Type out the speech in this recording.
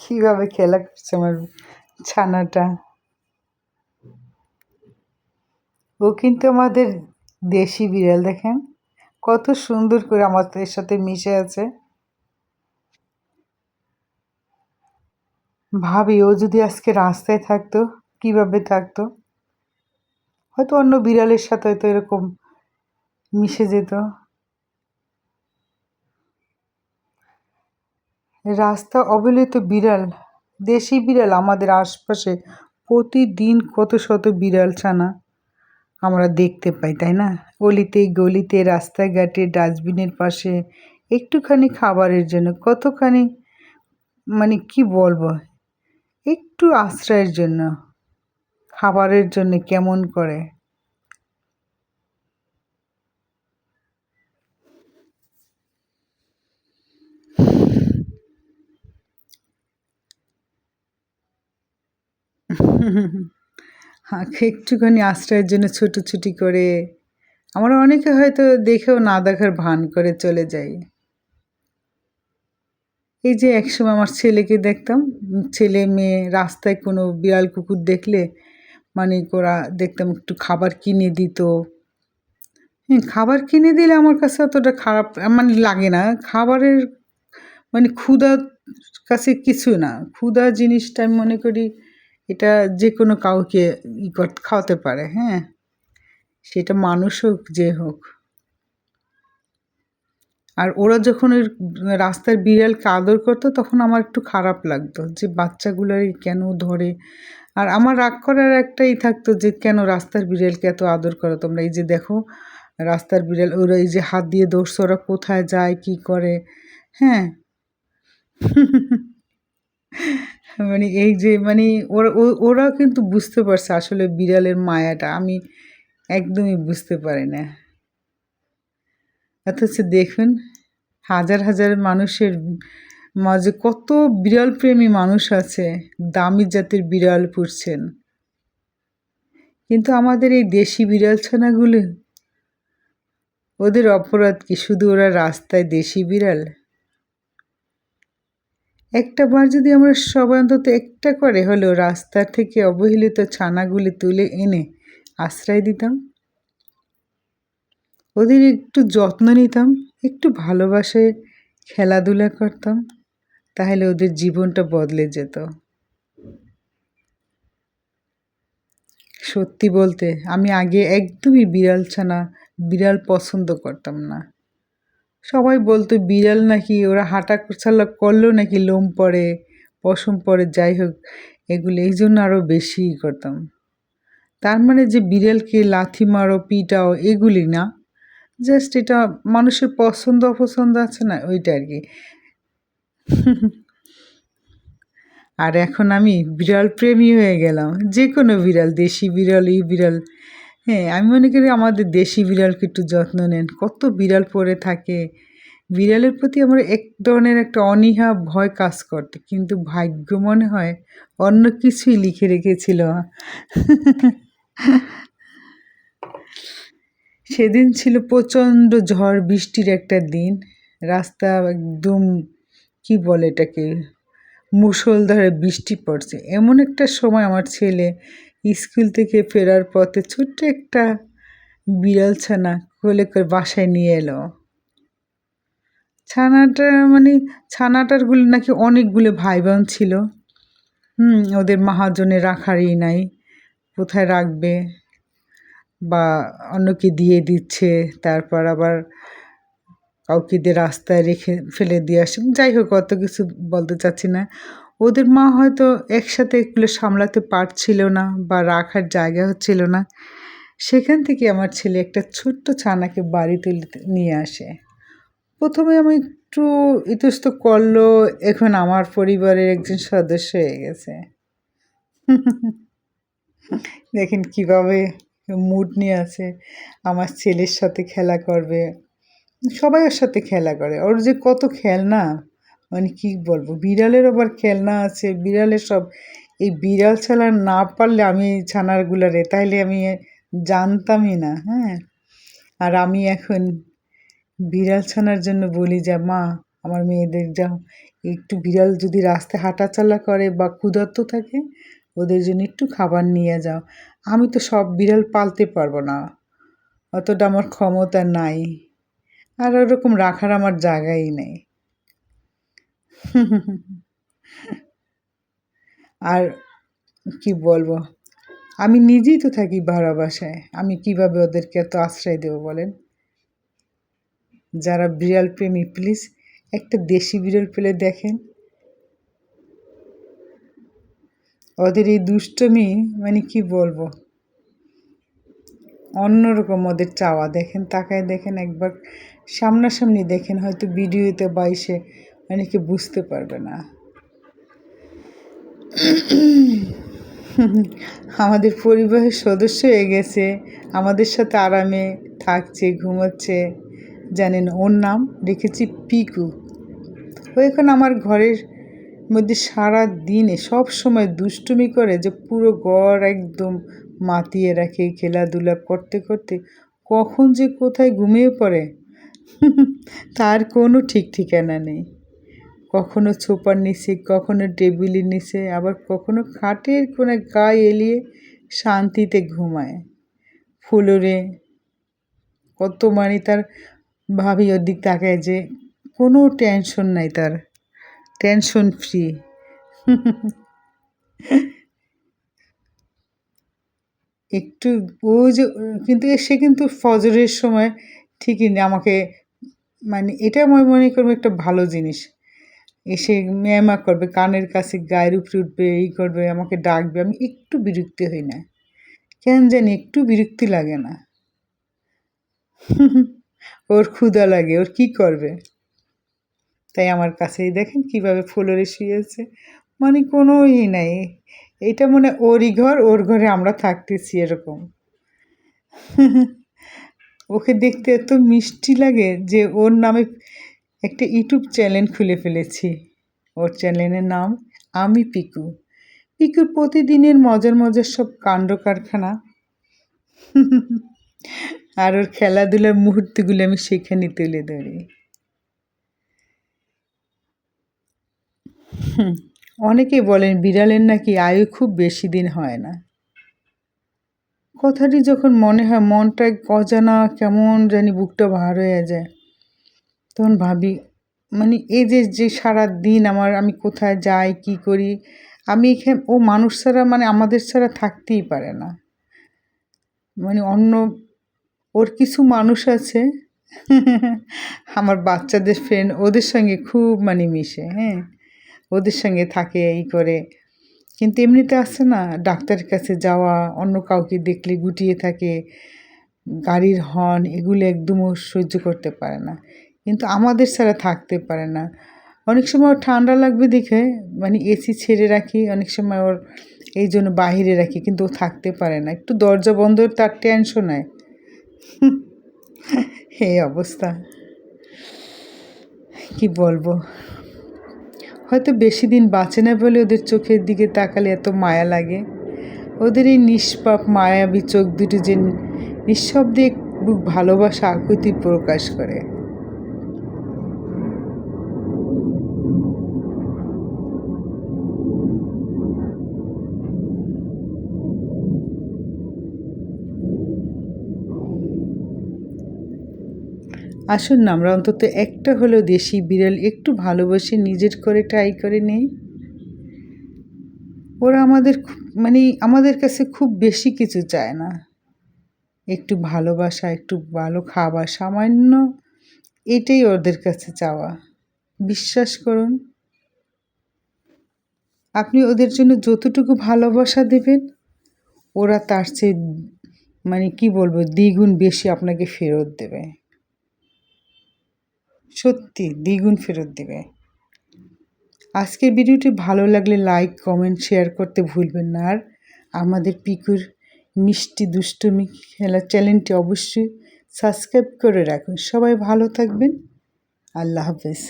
কিভাবে খেলা করছে আমার ছানাটা। ও কিন্তু আমাদের দেশি বিড়াল, দেখেন কত সুন্দর করে আমাদের সাথে মিশে আছে। ভাবি ও যদি আজকে রাস্তায় থাকতো কিভাবে থাকতো, হয়তো অন্য বিড়ালের সাথে হয়তো এরকম মিশে যেত। রাস্তা অবহেলিত বিড়াল, দেশি বিড়াল আমাদের আশপাশে প্রতিদিন কত শত বিড়াল ছানা আমরা দেখতে পাই, তাই না? অলিতে গলিতে, রাস্তাঘাটে, ডাস্টবিনের পাশে, একটুখানি খাবারের জন্য কতখানি, মানে কি বলবো, একটু আশ্রয়ের জন্য, খাবারের জন্য কেমন করে। একটুখানি আশ্রয়ের জন্য ছুটোছুটি করে আমরা অনেকে হয়তো দেখেও না দেখার ভান করে চলে যাই। এই যে একসময় আমার ছেলেকে দেখতাম, ছেলে মেয়ে রাস্তায় কোনো বিড়াল কুকুর দেখলে মানে ওরা দেখতাম একটু খাবার কিনে দিত। হ্যাঁ, খাবার কিনে দিলে আমার কাছে অতটা খারাপ মানে লাগে না। খাবারের মানে ক্ষুধার কাছে কিছু না। ক্ষুধা জিনিসটা আমি মনে করি এটা যেকোনো কাউকে খাওয়াতে পারে, হ্যাঁ? সেটা মানুষ হোক, যে হোক। আর ওরা যখন ওই রাস্তার বিড়ালকে আদর করতো তখন আমার একটু খারাপ লাগতো যে বাচ্চাগুলোই কেন ধরে। আর আমার রাগ করার একটাই থাকতো যে কেন রাস্তার বিড়ালকে এত আদর করো তোমরা, এই যে দেখো রাস্তার বিড়াল ওরা এই যে হাত দিয়ে ধরছে, ওরা কোথায় যায় কি করে, হ্যাঁ। মানে এই যে মানে ওরা কিন্তু বুঝতে পারছে আসলে বিড়ালের মায়াটা আমি একদমই বুঝতে পারি না। অথচ দেখুন হাজার হাজার মানুষের মাঝে কত বিড়াল প্রেমী মানুষ আছে, দামি জাতের বিড়াল পুষছেন। কিন্তু আমাদের এই দেশি বিড়াল ছানাগুলো, ওদের অপরাধ কি? শুধু ওরা রাস্তায় দেশি বিড়াল। একটা বার যদি আমরা সবাই অন্তত একটা করে হলেও রাস্তা থেকে অবহেলিত ছানাগুলি তুলে এনে আশ্রয় দিতাম, ওদের একটু যত্ন নিতাম, একটু ভালোবাসায় খেলাধুলা করতাম, তাহলে ওদের জীবনটা বদলে যেত। সত্যি বলতে আমি আগে একদমই বিড়াল পছন্দ করতাম না। সবাই বলতো বিড়াল নাকি ওরা হাঁটা চলা করলেও নাকি লোম পড়ে, পশম পড়ে, যাই হোক এগুলো এই জন্য আরও বেশিই করতাম। তার মানে যে বিড়ালকে লাথি মারো পিটাও এগুলি না, জাস্ট এটা মানুষের পছন্দ অপছন্দ আছে না, ওইটা আর কি। আর এখন আমি বিড়াল প্রেমী হয়ে গেলাম, যে কোনো বিড়াল, দেশি বিড়াল, এই বিড়াল। হ্যাঁ, আমি মনে করি আমাদের দেশি বিড়ালকে একটু যত্ন নেন, কত বিড়াল পড়ে থাকে। বিড়ালের প্রতি আমার এক ধরনের একটা অনীহা ভয় কাজ করতে, কিন্তু ভাগ্য মনে হয় অন্য কিছুই লিখে রেখেছিল। সেদিন ছিল প্রচণ্ড ঝড় বৃষ্টির একটা দিন। রাস্তা একদম কি বলে এটাকে, মুষলধারে বৃষ্টি পড়ছে। এমন একটা সময় আমার ছেলে স্কুল থেকে ফেরার পথে ছোট্ট একটা বিড়াল ছানা কোলে করে বাসায় নিয়ে এলো। ছানাটা মানে ছানাটারগুলো নাকি অনেকগুলো ভাই বোন ছিল। ওদের মহাজনের রাখারই নাই, কোথায় রাখবে বা অন্যকে দিয়ে দিচ্ছে, তারপর আবার কাউকে দিয়ে রাস্তায় রেখে ফেলে দিয়ে আসে, যাই হোক অত কিছু বলতে চাচ্ছি না। ওদের মা হয়তো একসাথে এগুলো সামলাতে পারছিল না বা রাখার জায়গা হচ্ছিল না, সেখান থেকে আমার ছেলে একটা ছোট্ট ছানাকে বাড়ি তুলে নিয়ে আসে। প্রথমে আমি একটু ইতস্ত করলো, এখন আমার পরিবারের একজন সদস্য হয়ে গেছে। দেখেন কিভাবে মুড নিয়ে আছে, আমার ছেলের সাথে খেলা করবে, সবাই ওর সাথে খেলা করে। ওর যে কত খেলনা, মানে কি বলবো, বিড়ালের আবার খেলনা আছে, বিড়ালের সব। এই বিড়াল ছাড়া না পারলে আমি এই ছানাগুলারে তাইলে আমি জানতামই না, হ্যাঁ। আর আমি এখন বিড়াল ছানার জন্য বলি যে মা আমার মেয়েদের যাও একটু বিড়াল যদি রাস্তায় হাঁটাচলা করে বা ক্ষুধার্ত থাকে ওদের জন্য একটু খাবার নিয়ে যাও। আমি তো সব বিড়াল পালতে পারবো না, অতটা আমার ক্ষমতা নাই, আর ওরকম রাখার আমার জায়গাই নেই। আর কি বলবো, আমি নিজেই তো থাকি ভাড়া বাসায়, আমি কিভাবে ওদেরকে এত আশ্রয় দেবো বলেন? যারা বিড়াল প্রেমী প্লিজ একটা দেশি বিড়াল পেলে দেখেন। ওদের এই দুষ্টুমি মানে কি বলবো, অন্যরকম ওদের চাওয়া। দেখেন, তাকায় দেখেন একবার, সামনাসামনি দেখেন, হয়তো ভিডিওতে বা এসে অনেকে বুঝতে পারবে না। আমাদের পরিবারের সদস্য হয়ে গেছে, আমাদের সাথে আরামে থাকছে, ঘুমাচ্ছে। জানেন ওর নাম রেখেছি পিকু। ও এখন আমার ঘরের মধ্যে সারা দিনে সব সময় দুষ্টুমি করে, যে পুরো ঘর একদম মাতিয়ে রাখে খেলাধুলা করতে করতে। কখন যে কোথায় ঘুমিয়ে পড়ে তার কোনো ঠিক ঠিকানা নেই। কখনো সোফার নিচে, কখনো টেবিলের নিচে, আবার কখনো খাটের কোণে গায়ে এলিয়ে শান্তিতে ঘুমায়। ফ্লোরে কত মানে তার ভাবি ওর দিক তাকায় যে কোনো টেনশন নাই তার, টেনশন ফ্রি। একটু ওই যে কিন্তু সে কিন্তু ফজরের সময় ঠিকই আমাকে মানে এটা আমি মনে করবো একটা ভালো জিনিস। এসে ম্যামা করবে, কানের কাছে গায়ের উপরে উঠবে, এই করবে, আমাকে ডাকবে, আমি একটু বিরক্তি হই না, কেন জানি একটু বিরক্তি লাগে না। ওর ক্ষুধা লাগে, ওর কি করবে, তাই আমার কাছেই দেখেন কিভাবে ফ্লোরে শুয়েছে, মানে কোনো নাই। এটা মনে ওরই ঘর, ওর ঘরে আমরা থাকতেছি এরকম। ওকে দেখতে এত মিষ্টি লাগে যে ওর নামে একটা ইউটিউব চ্যানেল খুলে ফেলেছি। ওর চ্যানেলের নাম আমি পিকু। পিকুর প্রতিদিনের মজার মজার সব কাণ্ড কারখানা আর ওর খেলাধুলার মুহূর্তগুলো আমি সেখানে তুলে ধরি। অনেকেই বলেন বিড়ালের নাকি আয়ু খুব বেশি দিন হয় না। কথাটি যখন মনে হয় মনটা অজানা কেমন জানি বুকটা ভার হয়ে যায়। তখন ভাবি মানে এই যে যে সারা দিন আমি কোথায় যাই কি করি, আমি এখানে ও মানুষ ছাড়া মানে আমাদের ছাড়া থাকতেই পারে না। মানে অন্য ওর কিছু মানুষ আছে আমার বাচ্চাদের ফ্রেন্ড, ওদের সঙ্গে খুব মানে মিশে, হ্যাঁ, ওদের সঙ্গে থাকে এই করে। কিন্তু এমনিতে আছে না, ডাক্তারের কাছে যাওয়া, অন্য কাউকে দেখলে গুটিয়ে থাকে, গাড়ির হর্ন, এগুলো একদমও সহ্য করতে পারে না। কিন্তু আমাদের ছাড়া থাকতে পারে না। অনেক সময় ওর ঠান্ডা লাগবে দেখে মানে এসি ছেড়ে রাখি, অনেক সময় ওর এই জন্য বাহিরে রাখি, কিন্তু ও থাকতে পারে না, একটু দরজা বন্ধ তার টেনশন হয়। এই অবস্থা, কি বলবো, হয়তো বেশি দিন বাঁচে না বলে ওদের চোখের দিকে তাকালে এত মায়া লাগে। ওদের এই নিষ্পাপ মায়াবী চোখ দুটি যে নিঃশব্দে বুক ভালোবাসা আকুতি প্রকাশ করে। আসুন না আমরা অন্তত একটা হলেও দেশি বিড়াল একটু ভালোবেসে নিজের করে ট্রাই করে নেই। ওরা আমাদের মানে আমাদের কাছে খুব বেশি কিছু চায় না, একটু ভালোবাসা, একটু ভালো খাবার, সামান্য এটাই ওদের কাছে চাওয়া। বিশ্বাস করুন, আপনি ওদের জন্য যতটুকু ভালোবাসা দেবেন ওরা তার চেয়ে মানে কি বলবো দ্বিগুণ বেশি আপনাকে ফেরত দেবে। সত্যি দ্বিগুণ ফেরত দেবে। আজকের ভিডিওটি ভালো লাগলে লাইক, কমেন্ট, শেয়ার করতে ভুলবেন না। আর আমাদের পিকুর মিষ্টি দুষ্টুমি খেলা চ্যানেলটি অবশ্যই সাবস্ক্রাইব করে রাখুন। সবাই ভালো থাকবেন। আল্লাহ হাফেজ।